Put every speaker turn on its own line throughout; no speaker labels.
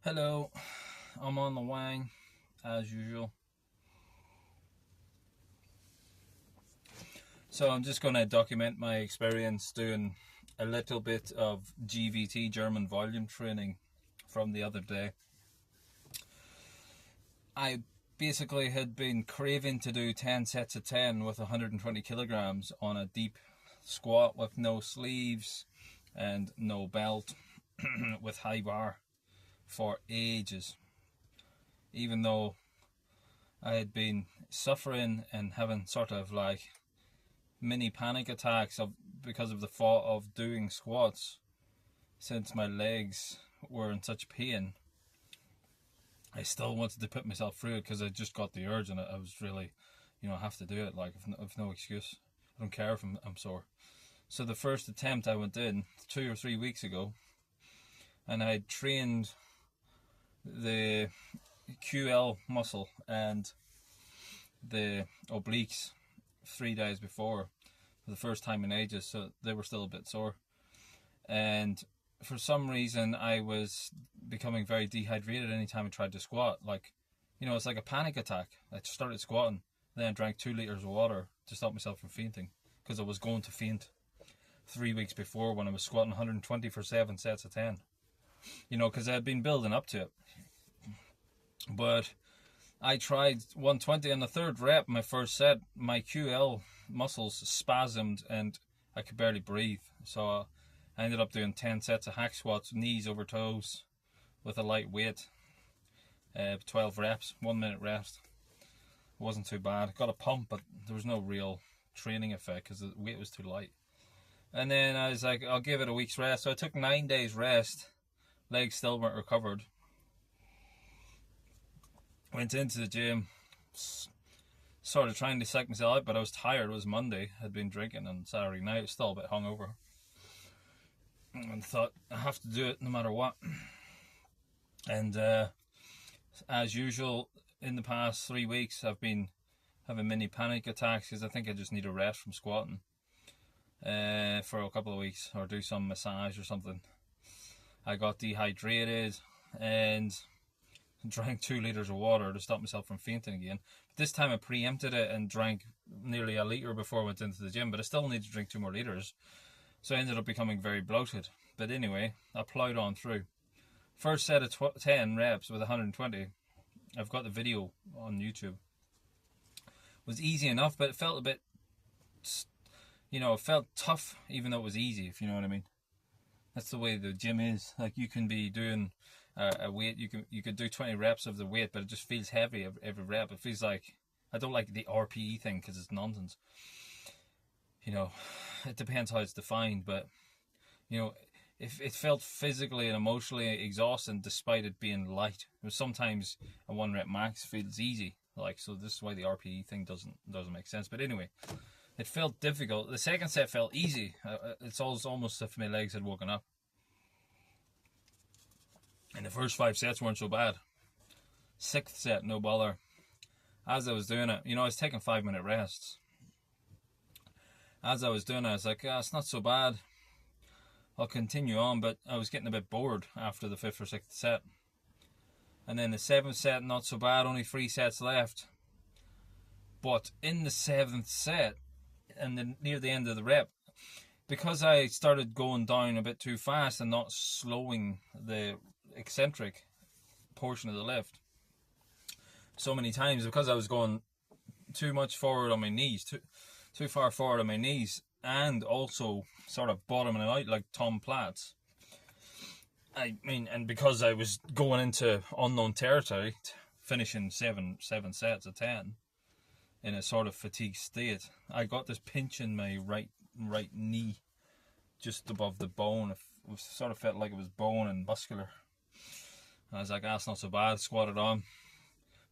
Hello, I'm on the wang as usual. So I'm just going to document my experience doing a little bit of GVT, German volume training, from the other day. I basically had been craving to do 10 sets of 10 with 120 kilograms on a deep squat with no sleeves and no belt with high bar for ages. Even though I had been suffering and having sort of like mini panic attacks because of the thought of doing squats since my legs were in such pain. I still wanted to put myself through it because I just got the urge and I was really, I have to do it. Like, I've no excuse. I don't care if I'm sore. So the first attempt I went in 2 or 3 weeks ago, and I trained the QL muscle and the obliques 3 days before for the first time in ages, so they were still a bit sore. And for some reason, I was becoming very dehydrated anytime I tried to squat. Like, it's like a panic attack. I started squatting, then I drank 2 liters of water to stop myself from fainting because I was going to faint 3 weeks before when I was squatting 120 for 7 sets of 10. Because I had been building up to it. But I tried 120 on the third rep, my first set, my QL muscles spasmed and I could barely breathe. So I ended up doing 10 sets of hack squats, knees over toes, with a light weight. 12 reps, 1 minute rest. It wasn't too bad. Got a pump, but there was no real training effect because the weight was too light. And then I was like, I'll give it a week's rest. So I took 9 days rest. Legs still weren't recovered. Went into the gym, sort of trying to psych myself out, but I was tired. It was Monday. I'd been drinking on Saturday night. Still a bit hungover. And thought, I have to do it no matter what. And as usual, in the past 3 weeks, I've been having mini panic attacks because I think I just need a rest from squatting for a couple of weeks, or do some massage or something. I got dehydrated and drank 2 liters of water to stop myself from fainting again. But this time I preempted it and drank nearly a liter before I went into the gym, but I still need to drink 2 more liters. So I ended up becoming very bloated. But anyway, I plowed on through. First set of 10 reps with 120. I've got the video on YouTube. It was easy enough, but it felt a bit, it felt tough, even though it was easy, if you know what I mean. That's the way the gym is. Like, you can be doing a weight, you could do 20 reps of the weight, but it just feels heavy every rep. It feels like, I don't like the RPE thing because it's nonsense. It depends how it's defined, but if it felt physically and emotionally exhausting despite it being light. Sometimes a 1 rep max feels easy, so this is why the RPE thing doesn't make sense. But anyway, it felt difficult. The second set felt easy. It's almost as if my legs had woken up. And the first 5 sets weren't so bad. Sixth set, no bother. As I was doing it, I was taking 5 minute rests. As I was doing it, I was like, it's not so bad. I'll continue on, but I was getting a bit bored after the fifth or sixth set. And then the seventh set, not so bad, only 3 sets left. But in the seventh set, and near the end of the rep, because I started going down a bit too fast and not slowing the eccentric portion of the lift so many times, because I was going too much forward on my knees, too far forward on my knees, and also sort of bottoming out like Tom Platz. And because I was going into unknown territory, finishing seven sets of 10 in a sort of fatigued state, I got this pinch in my right knee, just above the bone. It sort of felt like it was bone and muscular. And I was like, that's not so bad. Squatted on,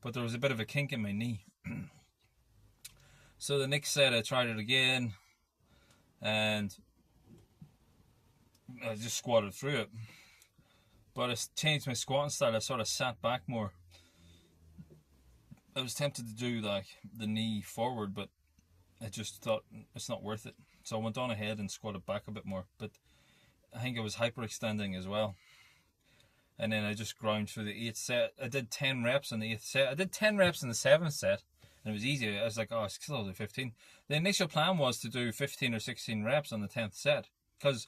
but there was a bit of a kink in my knee. So the next set I tried it again, and I just squatted through it. But I changed my squatting style. I sort of sat back more. I was tempted to do like the knee forward, but I just thought it's not worth it. So I went on ahead and squatted back a bit more. But I think I was hyperextending as well. and then I just ground through the 8th set. I did 10 reps in the 8th set. I did 10 reps in the 7th set, and it was easy. I was like, oh, I still do 15. The initial plan was to do 15 or 16 reps on the 10th set, because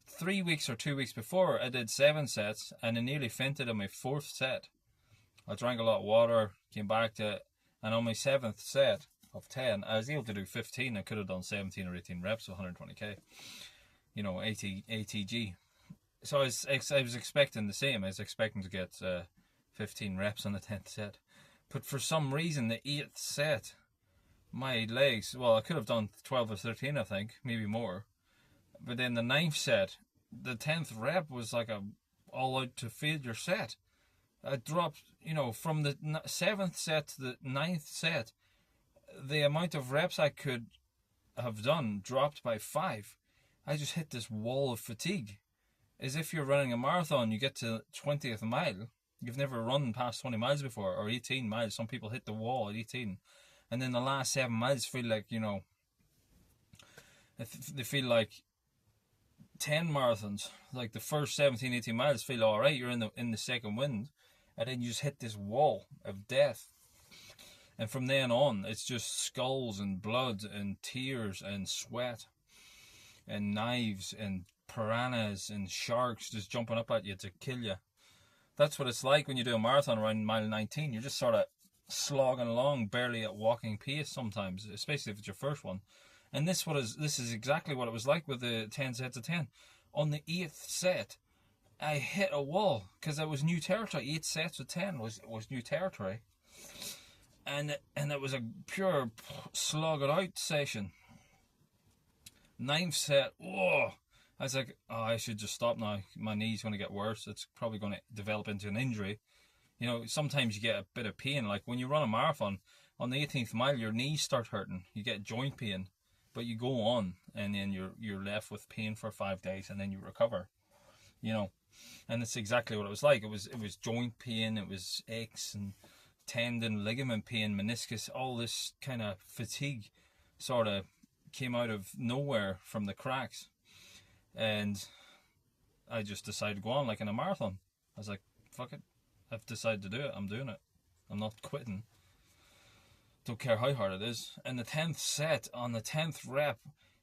3 weeks or 2 weeks before, I did 7 sets, and I nearly fainted on my 4th set. I drank a lot of water, came back to it, and on my 7th set of 10, I was able to do 15. I could have done 17 or 18 reps of 120k, you know, ATG. So I was expecting the same. I was expecting to get 15 reps on the 10th set. But for some reason, the 8th set, my legs, well, I could have done 12 or 13, I think, maybe more. But then the 9th set, the 10th rep was like a all-out to failure set. I dropped, you know, from the 7th set to the 9th set, the amount of reps I could have done dropped by 5. I just hit this wall of fatigue. As if you're running a marathon, you get to 20th mile. You've never run past 20 miles before, or 18 miles. Some people hit the wall at 18. And then the last 7 miles feel like, you know, they feel like 10 marathons. Like the first 17, 18 miles feel all right. You're in the second wind. And then you just hit this wall of death. And from then on, it's just skulls and blood and tears and sweat and knives and piranhas and sharks just jumping up at you to kill you. That's what it's like when you do a marathon around mile 19. You're just sort of slogging along, barely at walking pace sometimes, especially if it's your first one. And this is exactly what it was like with the 10 sets of 10. On the 8th set, I hit a wall because it was new territory. 8 sets of 10 was new territory. And it was a pure slog it out session. 9th set, whoa! I was like, oh, I should just stop now. My knee's going to get worse. It's probably going to develop into an injury. You know, sometimes you get a bit of pain. Like when you run a marathon, on the 18th mile, your knees start hurting. You get joint pain. But you go on, and then you're left with pain for 5 days, and then you recover. You know, and it's exactly what it was like. It was joint pain. It was aches and tendon, ligament pain, meniscus. All this kind of fatigue sort of came out of nowhere from the cracks. And I just decided to go on like in a marathon. I was like, fuck it. I've decided to do it. I'm doing it. I'm not quitting. Don't care how hard it is. And the 10th set, on the 10th rep,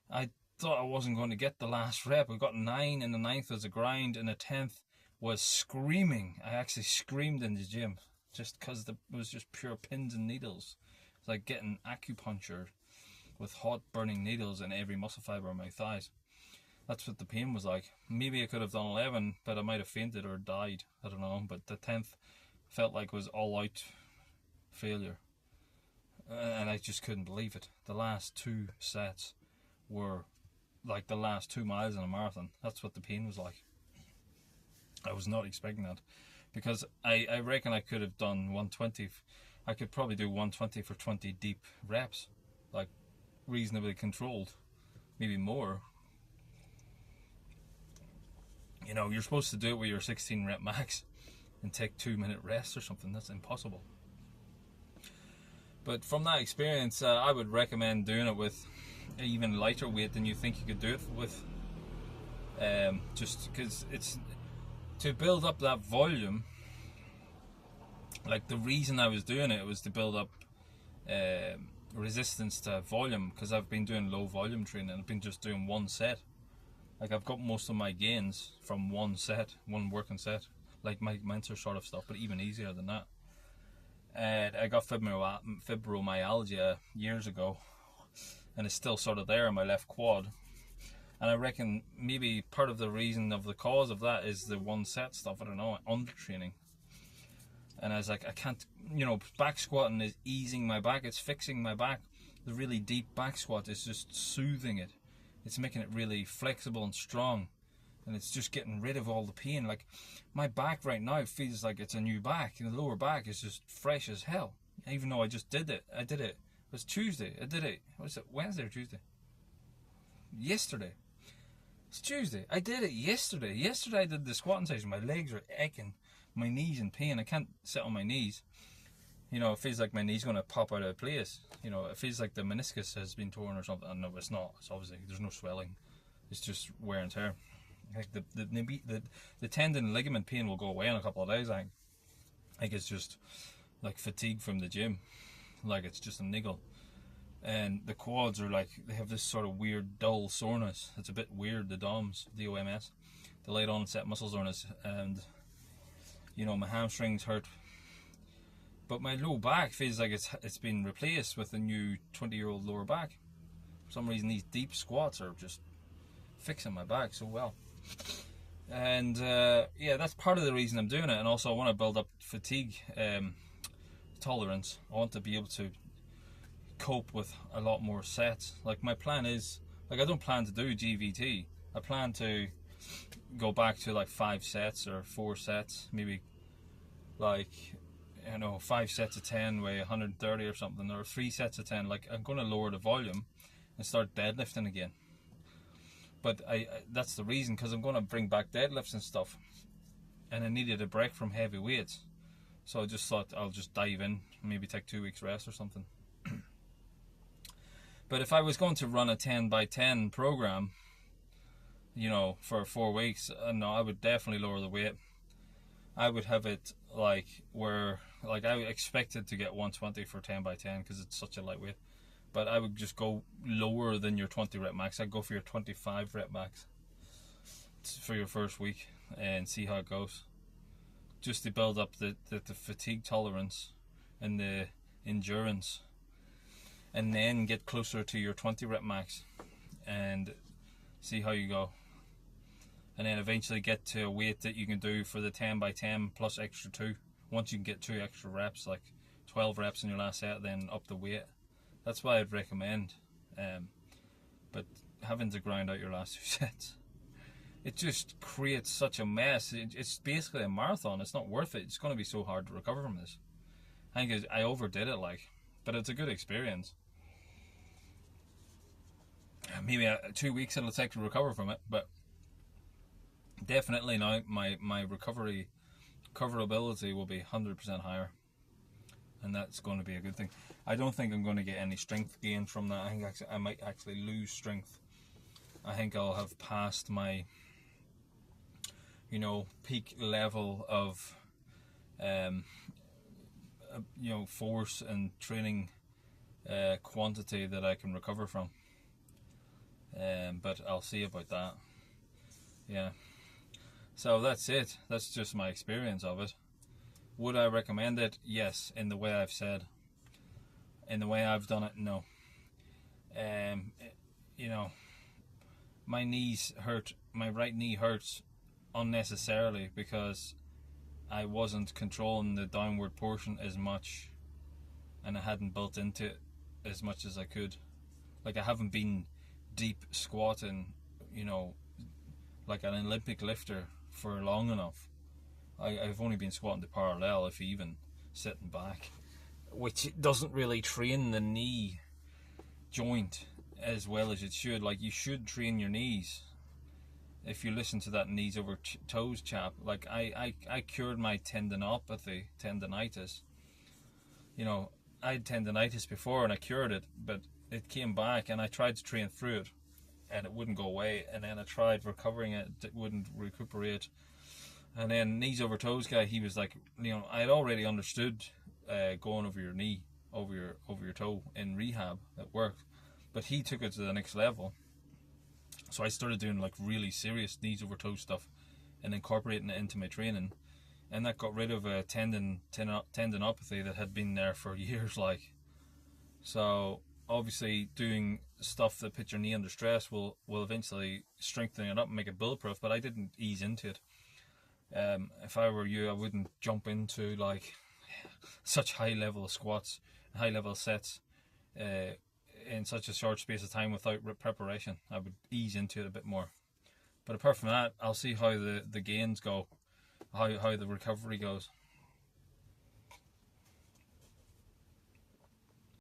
I thought I wasn't going to get the last rep. I got 9, and the 9th was a grind, and the 10th was screaming. I actually screamed in the gym just because it was just pure pins and needles. It's like getting acupuncture with hot burning needles in every muscle fiber of my thighs. That's what the pain was like. Maybe I could have done 11, but I might have fainted or died. I don't know. But the 10th felt like it was all out failure. And I just couldn't believe it. The last 2 sets were like the last 2 miles in a marathon. That's what the pain was like. I was not expecting that. Because I reckon I could have done 120. I could probably do 120 for 20 deep reps. Like reasonably controlled. Maybe more. You know, you're supposed to do it with your 16 rep max and take 2-minute rests or something. That's impossible. But from that experience, I would recommend doing it with even lighter weight than you think you could do it with. Just because it's to build up that volume. Like the reason I was doing it was to build up resistance to volume, because I've been doing low volume training. I've been just doing 1 set. Like I've got most of my gains from 1 set, 1 working set, like Mike Mentzer sort of stuff, but even easier than that. And I got fibromyalgia years ago, and it's still sort of there in my left quad. And I reckon maybe part of the reason of the cause of that is the 1 set stuff. I don't know, under training. And I was like, I can't, you know, back squatting is easing my back, it's fixing my back. The really deep back squat is just soothing it. It's making it really flexible and strong, and it's just getting rid of all the pain. Like my back right now feels like it's a new back, and the lower back is just fresh as hell. Even though I just did it. I did it. It was Tuesday. I did it. What was it? Wednesday or Tuesday? Yesterday. It's Tuesday. I did it yesterday. Yesterday I did the squatting session. My legs are aching. My knees in pain. I can't sit on my knees. You know, it feels like my knee's going to pop out of place. You know, it feels like the meniscus has been torn or something. No, it's not. It's obviously, there's no swelling. It's just wear and tear. Like the tendon and ligament pain will go away in a couple of days. I think it's just like fatigue from the gym, like it's just a niggle. And the quads are like, they have this sort of weird dull soreness. It's a bit weird, the DOMS, DOMS, delayed onset muscle soreness. And you know, my hamstrings hurt, but my low back feels like it's been replaced with a new 20-year-old lower back. For some reason these deep squats are just fixing my back so well. And yeah, that's part of the reason I'm doing it. And also I want to build up fatigue tolerance. I want to be able to cope with a lot more sets. Like my plan is, like I don't plan to do GVT. I plan to go back to like 5 sets or 4 sets, maybe like, you know, 5 sets of 10 weigh 130 or something, or 3 sets of 10. Like I'm going to lower the volume and start deadlifting again. But that's the reason, because I'm going to bring back deadlifts and stuff, and I needed a break from heavy weights. So I just thought I'll just dive in, maybe take 2 weeks rest or something. But if I was going to run a 10 by 10 program, you know, for 4 weeks, no, I would definitely lower the weight. I would have it like where, like I expected to get 120 for 10 by 10 because it's such a lightweight. But I would just go lower than your 20 rep max. I'd go for your 25 rep max for your first week and see how it goes. Just to build up the fatigue tolerance and the endurance. And then get closer to your 20 rep max and see how you go. And then eventually get to a weight that you can do for the 10 by 10 plus extra 2. Once you can get 2 extra reps, like 12 reps in your last set, then up the weight. That's what I'd recommend. But having to grind out your last 2 sets, it just creates such a mess. It's basically a marathon. It's not worth it. It's going to be so hard to recover from this. I think I overdid it, like, but it's a good experience. Maybe 2 weeks it'll take to recover from it, but definitely now my recoverability will be 100% higher, and that's going to be a good thing. I don't think I'm going to get any strength gain from that. I think I might actually lose strength. I think I'll have passed my, you know, peak level of you know, force and training quantity that I can recover from. But I'll see about that. Yeah. So that's it. That's just my experience of it. Would I recommend it? Yes, in the way I've said. In the way I've done it, no. You know, my knees hurt. My right knee hurts unnecessarily because I wasn't controlling the downward portion as much, and I hadn't built into it as much as I could. Like I haven't been deep squatting, you know, like an Olympic lifter for long enough. I've only been squatting to parallel, if even, sitting back, which doesn't really train the knee joint as well as it should. Like you should train your knees. If you listen to that knees over toes chap, like I cured my tendinitis. You know, I had tendinitis before and I cured it, but it came back and I tried to train through it and it wouldn't go away, and then I tried recovering it, it wouldn't recuperate. And then knees over toes guy, he was like, you know, I had already understood going over your knee, over your toe in rehab at work, but he took it to the next level. So I started doing like really serious knees over toe stuff and incorporating it into my training, and that got rid of a tendinopathy that had been there for years. Like, so obviously doing stuff that puts your knee under stress will eventually strengthen it up and make it bulletproof, but I didn't ease into it. If I were you, I wouldn't jump into like such high level squats, high level sets in such a short space of time without preparation. I would ease into it a bit more. But apart from that, I'll see how the gains go, how the recovery goes.